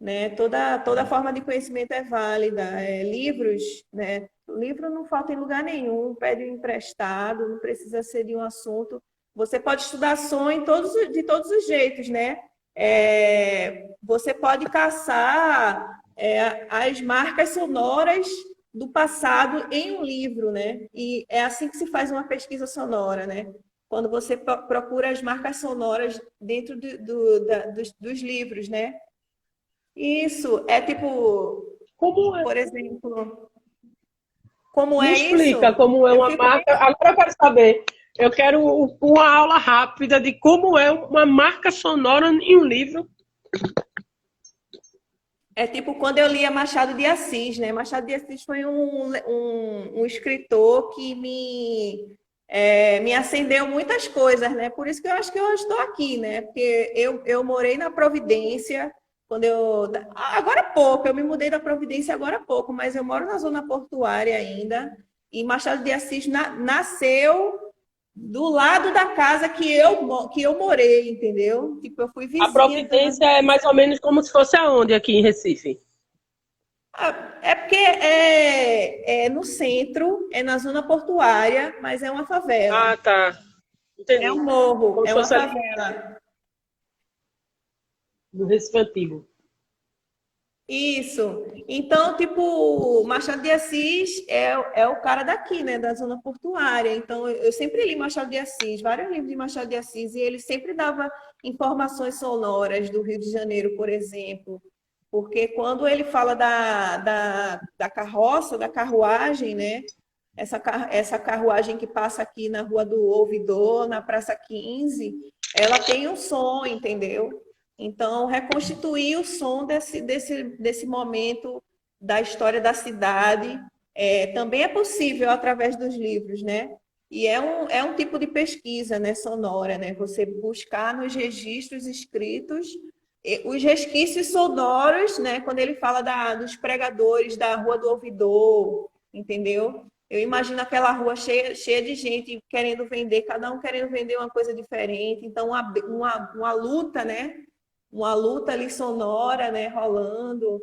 né? Toda forma de conhecimento é válida. Livros, né? O livro não falta em lugar nenhum, pede emprestado, não precisa ser de um assunto. Você pode estudar som de todos os jeitos, né? Você pode caçar as marcas sonoras do passado em um livro, né? E é assim que se faz uma pesquisa sonora, né? Quando você procura as marcas sonoras dentro dos livros, né? Isso, é tipo, Como é? por exemplo, como Me é explica isso? como é Eu uma fico marca. Agora eu quero saber. Eu quero uma aula rápida de como é uma marca sonora em um livro. É tipo quando eu lia Machado de Assis, né? Machado de Assis foi um escritor que me acendeu muitas coisas, né? Por isso que eu acho que eu estou aqui, né? Porque eu morei na Providência, agora há pouco, eu me mudei da Providência agora há pouco, mas eu moro na zona portuária ainda, e Machado de Assis nasceu do lado da casa que eu morei, entendeu? Tipo, eu fui A vizinha da Providência é mais ou menos como se fosse aonde aqui em Recife? É porque é no centro, é na zona portuária, mas é uma favela. Ah, tá. É Entendi. um morro, Como é se uma fosse ali favela. do Recife Antigo. Isso. Então, tipo, Machado de Assis é o cara daqui, né, da zona portuária. Então, eu sempre li Machado de Assis, vários livros de Machado de Assis, e ele sempre dava informações sonoras do Rio de Janeiro, por exemplo. Porque quando ele fala da carroça, da carruagem, né? Essa carruagem que passa aqui na Rua do Ouvidor, na Praça 15, ela tem um som, entendeu? Então, reconstituir o som desse momento da história da cidade também é possível através dos livros, né? E é um tipo de pesquisa, né, sonora, né? Você buscar nos registros escritos os resquícios sonoros, né? Quando ele fala dos pregadores da Rua do Ouvidor, entendeu? Eu imagino aquela rua cheia de gente querendo vender, cada um querendo vender uma coisa diferente. Então, uma luta, né? Uma luta ali sonora, né? Rolando.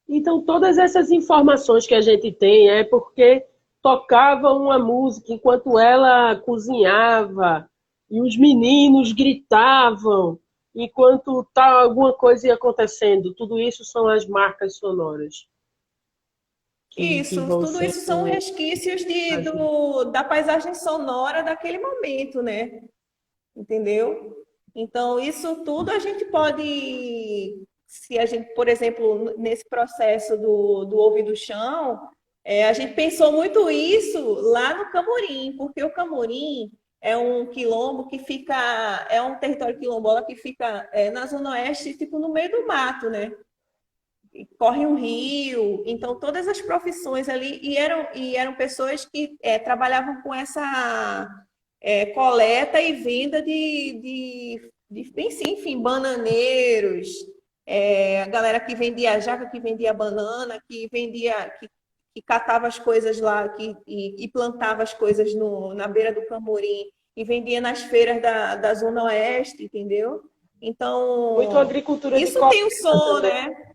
Então, todas essas informações que a gente tem é porque tocava uma música enquanto ela cozinhava e os meninos gritavam enquanto alguma coisa ia acontecendo. Tudo isso são as marcas sonoras que Isso, vão tudo isso são sendo. resquícios da paisagem sonora daquele momento, né? Entendeu? Então, isso tudo a gente pode, se a gente, por exemplo, nesse processo do Ouvido do Chão, a gente pensou muito isso lá no Camorim, porque o Camorim é um quilombo que fica, é um território quilombola que fica na Zona Oeste, tipo no meio do mato, né? E corre um rio, então todas as profissões ali, e eram pessoas que trabalhavam com essa coleta e venda enfim, bananeiros, a galera que vendia jaca, que vendia banana, que catava as coisas lá e plantava as coisas na beira do Camorim e vendia nas feiras da Zona Oeste, entendeu? Muito Então, agricultura de isso tem o coleta som, também. né?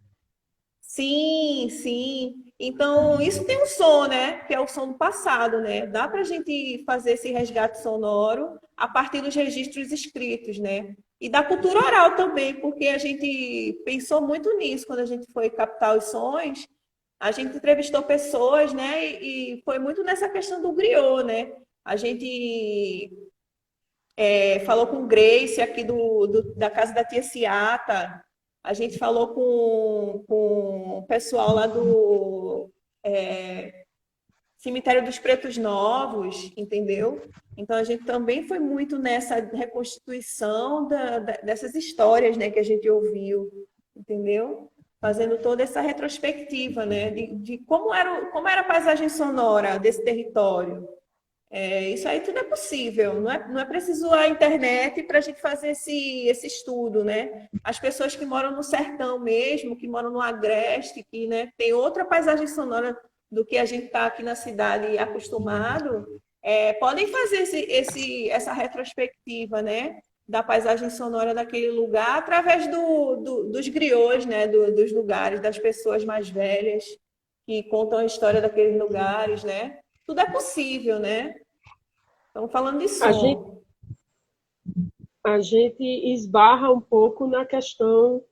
Sim, sim. Então, isso tem um som, né? Que é o som do passado, né? Dá para a gente fazer esse resgate sonoro a partir dos registros escritos, né? E da cultura oral também, porque a gente pensou muito nisso quando a gente foi captar os sons. A gente entrevistou pessoas, né? E foi muito nessa questão do griot, né? A gente falou com Grace aqui da casa da tia Ciata. A gente falou com o pessoal lá do Cemitério dos Pretos Novos, entendeu? Então a gente também foi muito nessa reconstituição dessas histórias, né, que a gente ouviu, entendeu? fazendo toda essa retrospectiva, né, de como era a paisagem sonora desse território. Isso aí tudo é possível, não é preciso a internet para a gente fazer esse estudo, né? As pessoas que moram no sertão mesmo, que moram no agreste, que, né, tem outra paisagem sonora do que a gente está aqui na cidade acostumado, podem fazer essa retrospectiva, né, da paisagem sonora daquele lugar através dos griots, né, dos lugares, das pessoas mais velhas que contam a história daqueles lugares, né? Tudo é possível, né? Estamos falando de A gente, som. a gente esbarra um pouco na questão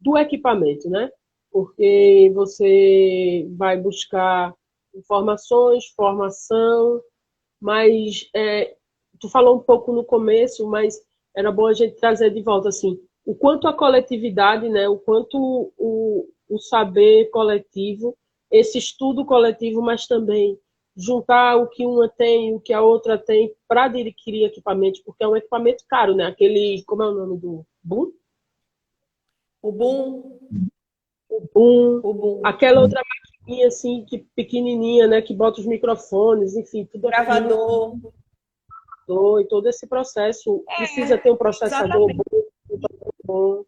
do equipamento, né? Porque você vai buscar informações, formação, mas tu falou um pouco no começo, mas era bom a gente trazer de volta assim, o quanto a coletividade, né? O quanto o saber coletivo, esse estudo coletivo, mas também juntar o que uma tem, o que a outra tem, para adquirir equipamentos, porque é um equipamento caro, né? Aquele, como é o nome do boom? O boom, Boom, o boom. aquela outra maquininha assim, que pequenininha, né? Que bota os microfones, enfim, tudo aquilo, Gravador. e todo esse processo precisa ter um processador Exatamente. bom.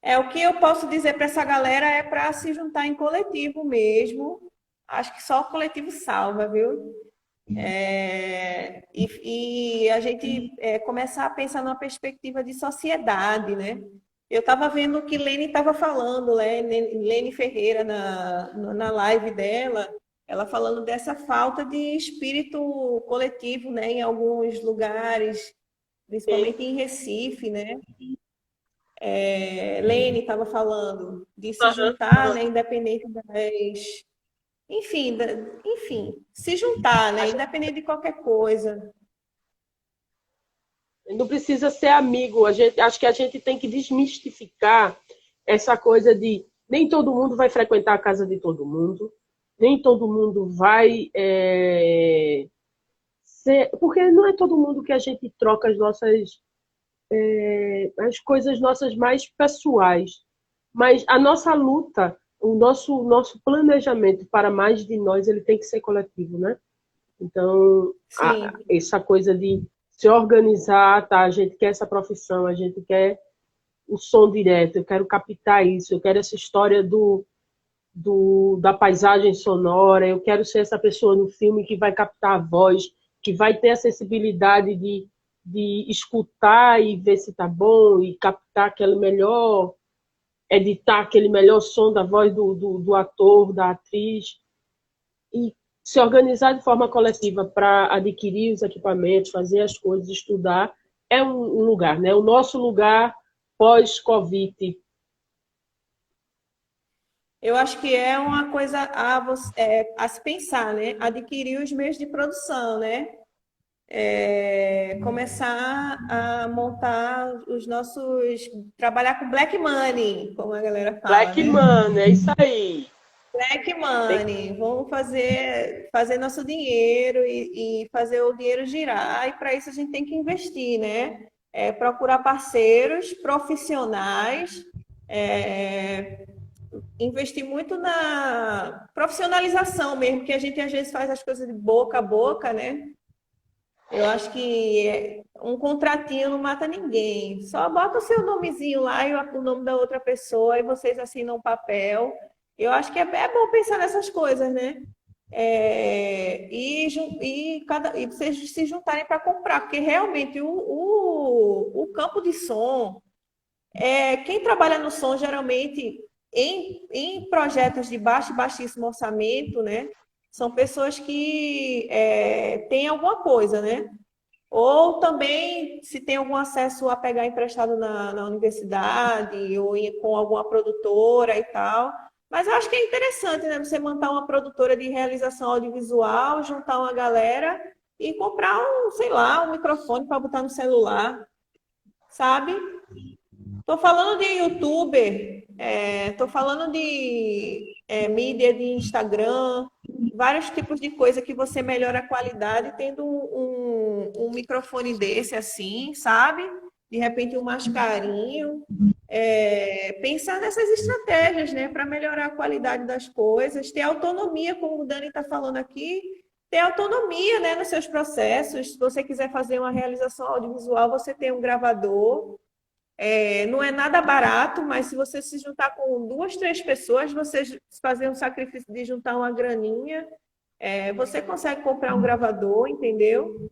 O que eu posso dizer para essa galera é para se juntar em coletivo mesmo. Acho que só o coletivo salva, viu? E a gente começar a pensar numa perspectiva de sociedade, né? Eu estava vendo o que Lene estava falando, né? Lene Ferreira, na live dela, ela falando dessa falta de espírito coletivo, né? Em alguns lugares, principalmente em Recife, né? Lene estava falando de se juntar, né? Independente enfim, enfim, se juntar, né? Independente de qualquer coisa. Não precisa ser amigo. Acho que a gente tem que desmistificar essa coisa de nem todo mundo vai frequentar a casa de todo mundo, nem todo mundo vai ser, porque não é todo mundo que a gente troca as coisas nossas mais pessoais, mas a nossa luta, o nosso planejamento para mais de nós, ele tem que ser coletivo, né? Então, Sim. essa coisa de se organizar, tá? A gente quer essa profissão, a gente quer o som direto, eu quero captar isso, eu quero essa história da paisagem sonora, eu quero ser essa pessoa no filme que vai captar a voz, que vai ter a sensibilidade de escutar e ver se tá bom e captar aquele melhor, editar aquele melhor som da voz do ator, da atriz, e se organizar de forma coletiva para adquirir os equipamentos, fazer as coisas, estudar, é um lugar, né? O nosso lugar pós-Covid. Eu acho que é uma coisa a se pensar, né? Adquirir os meios de produção, né? Começar a montar os nossos. Trabalhar com black money, como a galera fala, Black né? Man, é isso aí. Black Tem, money, vamos fazer nosso dinheiro e fazer o dinheiro girar, e para isso a gente tem que investir, né? Procurar parceiros profissionais, é, investir muito na profissionalização mesmo, que a gente às vezes faz as coisas de boca a boca, né? Eu acho que um contratinho não mata ninguém. Só bota o seu nomezinho lá e o nome da outra pessoa e vocês assinam um papel. Eu acho que é bom pensar nessas coisas, né? E vocês se juntarem para comprar, porque realmente o campo de som, quem trabalha no som geralmente em projetos de baixo e baixíssimo orçamento, né? São pessoas que têm alguma coisa, né? Ou também, se tem algum acesso a pegar emprestado na universidade ou com alguma produtora e tal. Mas eu acho que é interessante, né? Você montar uma produtora de realização audiovisual, juntar uma galera e comprar sei lá, um microfone para botar no celular, sabe? Tô falando de YouTuber, tô falando de mídia de Instagram, vários tipos de coisa que você melhora a qualidade tendo um microfone desse assim, sabe? De repente um mascarinho, pensar nessas estratégias, né, para melhorar a qualidade das coisas, ter autonomia, como o Dani está falando aqui, ter autonomia, né, nos seus processos. Se você quiser fazer uma realização audiovisual, você tem um gravador. Não é nada barato, mas se você se juntar com 2, 3 pessoas, você fazer um sacrifício de juntar uma graninha, você consegue comprar um gravador, entendeu?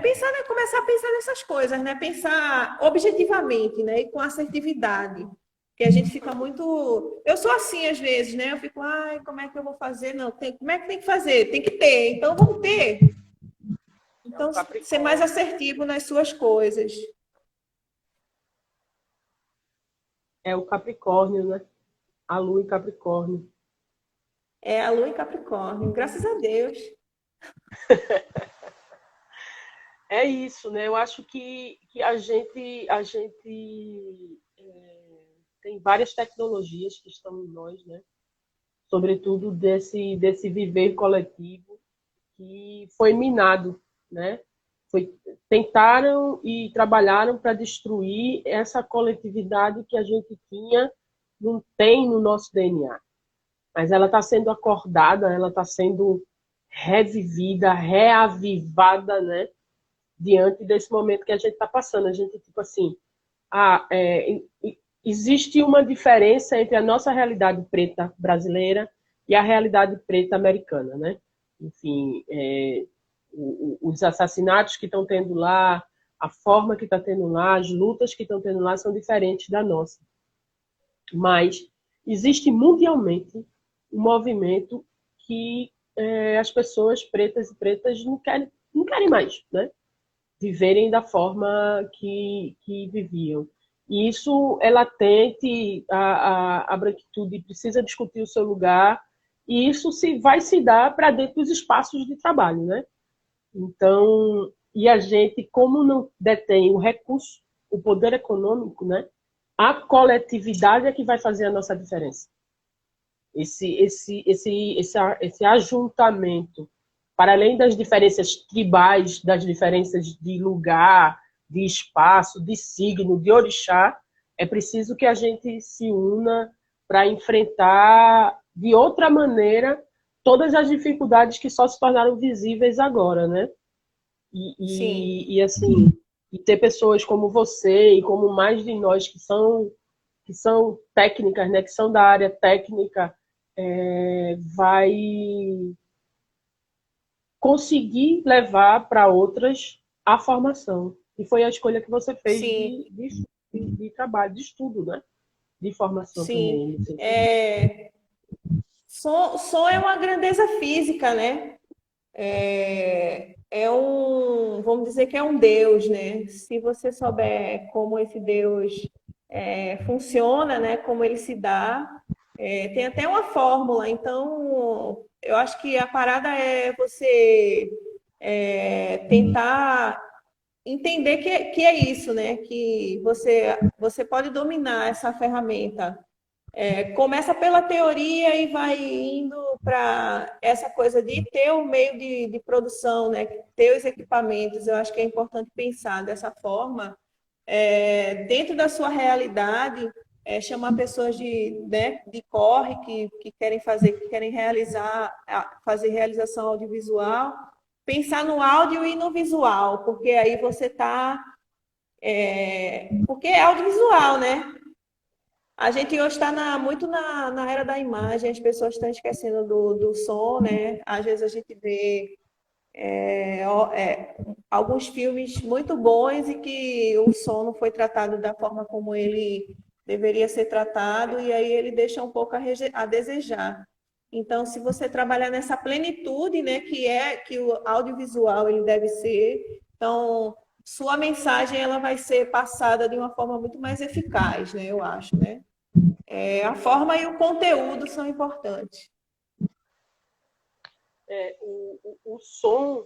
Pensar, né, começar a pensar nessas coisas, né? Pensar objetivamente, né? E com assertividade. Que a gente fica muito. Eu sou assim às vezes, né? Eu fico, ai, como é que eu vou fazer? Não, como é que tem que fazer? Tem que ter. Então vamos ter. Então, ser mais assertivo nas suas coisas. É o Capricórnio, né? A Lua em Capricórnio. É a Lua em Capricórnio, graças a Deus. É isso, né? Eu acho que a gente tem várias tecnologias que estão em nós, né? Sobretudo desse viver coletivo que foi minado, né? Tentaram e trabalharam para destruir essa coletividade que a gente não tem no nosso DNA. Mas ela está sendo acordada, ela está sendo revivida, reavivada, né? Diante desse momento que a gente está passando. A gente, tipo assim, existe uma diferença entre a nossa realidade preta brasileira e a realidade preta americana, né? Enfim, os assassinatos que estão tendo lá, a forma que está tendo lá, as lutas que estão tendo lá são diferentes da nossa. Mas existe mundialmente um movimento que as pessoas pretas e pretas não querem mais, né? Viverem da forma que viviam. E isso é latente, a branquitude precisa discutir o seu lugar, e isso vai se dar para dentro dos espaços de trabalho, né? Então, e a gente, como não detém o recurso, o poder econômico, né? A coletividade é que vai fazer a nossa diferença. Esse ajuntamento, para além das diferenças tribais, das diferenças de lugar, de espaço, de signo, de orixá, é preciso que a gente se una para enfrentar de outra maneira todas as dificuldades que só se tornaram visíveis agora, né? E assim, e ter pessoas como você e como mais de nós que são técnicas, né, que são da área técnica, vai conseguir levar para outras a formação. E foi a escolha que você fez de trabalho, de estudo, né? De formação também. Som é uma grandeza física, né? Vamos dizer que é um Deus, né? Se você souber como esse Deus funciona, né? Como ele se dá, tem até uma fórmula. Então, eu acho que a parada é você tentar entender que é isso, né? Que você pode dominar essa ferramenta. Começa pela teoria e vai indo para essa coisa de ter o meio de produção, né? Ter os equipamentos. Eu acho que é importante pensar dessa forma, dentro da sua realidade, chamar pessoas de corre que querem fazer, que querem fazer realização audiovisual, pensar no áudio e no visual, porque aí você está. Porque é audiovisual, né? A gente hoje está muito na era da imagem, as pessoas estão esquecendo do som, né? Às vezes a gente vê alguns filmes muito bons e que o som não foi tratado da forma como ele deveria ser tratado, e aí ele deixa um pouco a desejar. Então, se você trabalhar nessa plenitude, né, que o audiovisual ele deve ser, então sua mensagem ela vai ser passada de uma forma muito mais eficaz, né, eu acho, né? A forma e o conteúdo são importantes. O som,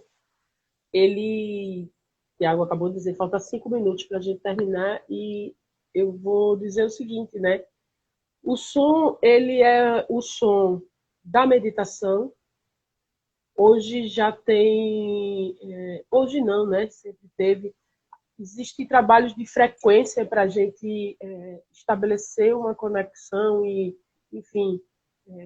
Tiago acabou de dizer, falta 5 minutos para a gente terminar, e eu vou dizer o seguinte, né? O som, ele é o som da meditação. Hoje já tem... hoje não, né? Sempre teve. existem trabalhos de frequência para a gente estabelecer uma conexão e, enfim,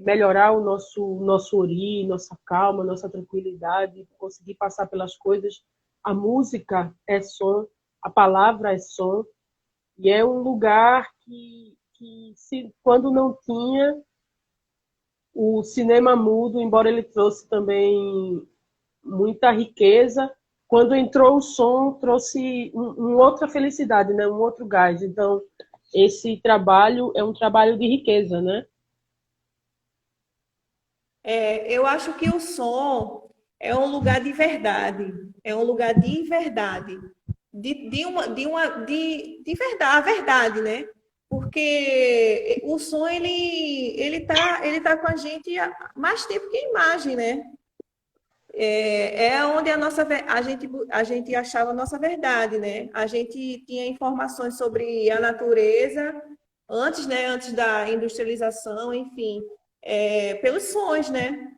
melhorar o nosso ori, nossa calma, nossa tranquilidade, conseguir passar pelas coisas. A música é som, a palavra é som, e é um lugar que quando não tinha, o cinema mudo, embora ele trouxe também muita riqueza, quando entrou o som, trouxe uma outra felicidade, né? Um outro gás. Então, esse trabalho é um trabalho de riqueza, né? Eu acho que o som é um lugar de verdade, é um lugar de verdade, de verdade, a verdade, né? Porque o som ele tá com a gente há mais tempo que a imagem, né? É onde a gente achava a nossa verdade, né? A gente tinha informações sobre a natureza antes, né? Antes da industrialização, enfim, pelos sons, né?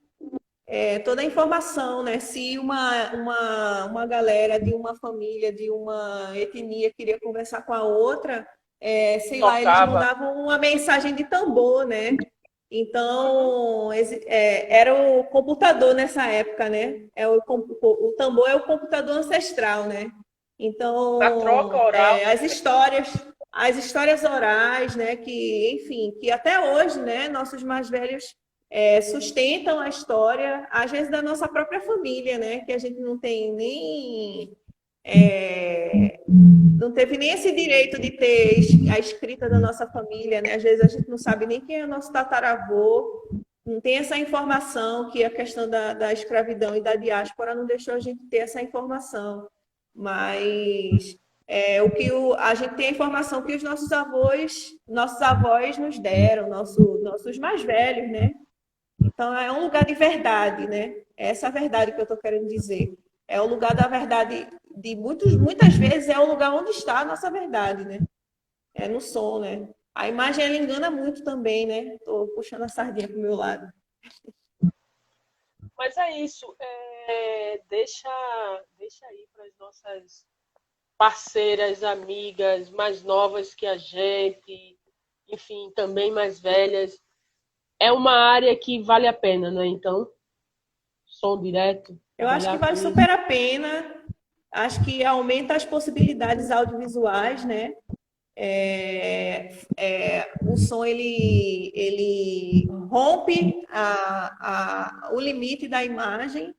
Toda a informação, né? Se uma galera de uma família, de uma etnia queria conversar com a outra, sei lá, eles Tocava. mandavam uma mensagem de tambor, né? Então, era o computador nessa época, né? O tambor é o computador ancestral, né? A troca Então, oral. as histórias orais, né? Que, enfim, que até hoje, né? Nossos mais velhos sustentam a história, às vezes da nossa própria família, né? Que a gente não tem nem não teve nem esse direito de ter a escrita da nossa família, né? Às vezes a gente não sabe nem quem é o nosso tataravô, não tem essa informação que a questão da escravidão e da diáspora não deixou a gente ter essa informação. Mas a gente tem a informação que os nossos avós nos deram, nossos mais velhos, né? Então é um lugar de verdade, né? Essa é a verdade que eu estou querendo dizer. É o lugar da verdade muitas vezes é o lugar onde está a nossa verdade, né? É no som, né? A imagem ela engana muito também, né? Estou puxando a sardinha para o meu lado. Mas é isso. Deixa aí para as nossas parceiras, amigas, mais novas que a gente, enfim, também mais velhas. É uma área que vale a pena, né? Então, som direto. Eu acho que vale super a pena. Acho que aumenta as possibilidades audiovisuais, né? O som ele rompe o limite da imagem,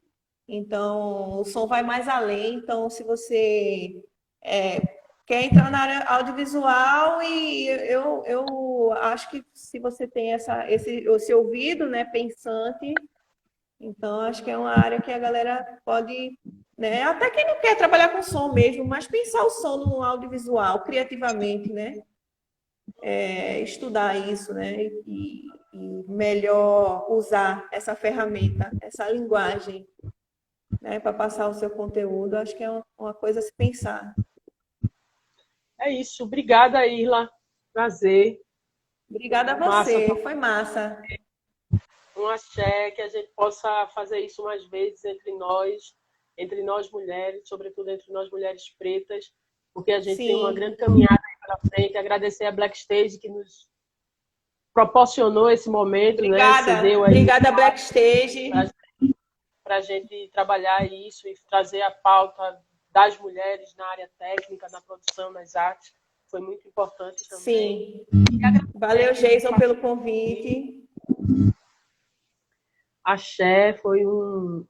então o som vai mais além. Então, se você quer entrar na área audiovisual, e eu acho que se você tem esse ouvido, né, pensante, então acho que é uma área que a galera pode, né, até quem não quer trabalhar com som mesmo, mas pensar o som no audiovisual criativamente, né? Estudar isso, né? E melhor usar essa ferramenta, essa linguagem, né, para passar o seu conteúdo, acho que é uma coisa a se pensar. É isso. Obrigada, Irla. Prazer. Obrigada a você. Foi massa. Um axé, que a gente possa fazer isso mais vezes entre nós mulheres, sobretudo entre nós mulheres pretas, porque a gente tem uma grande caminhada aí pela frente. Agradecer a Black Stage que nos proporcionou esse momento, obrigada, né? Cedeu aí obrigada, Black Stage. Para a gente trabalhar isso e trazer a pauta das mulheres na área técnica, na produção, nas artes. Foi muito importante também. Sim. Valeu, Jason, pelo convite. Axé, foi uma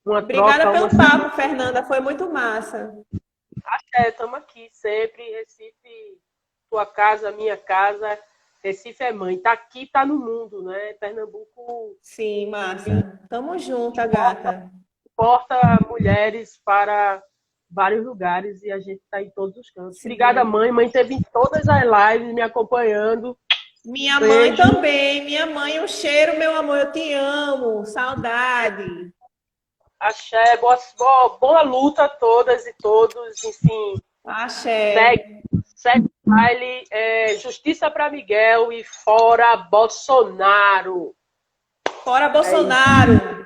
obrigada troca. Obrigada pelo papo, Fernanda. Foi muito massa. Axé, estamos aqui sempre. Recife, tua casa, minha casa. Recife é mãe. Tá aqui, tá no mundo, né? Pernambuco. Sim, massa. Tamo junto, gata. Porta mulheres para vários lugares e a gente está em todos os cantos. Sim. Obrigada, mãe. Mãe teve em todas as lives me acompanhando. Minha mãe também. Minha mãe, um cheiro, meu amor. Eu te amo. Saudade. Axé. Boa luta a todas e todos. Enfim. Axé. Segue o baile. Justiça para Miguel e fora Bolsonaro. Fora Bolsonaro.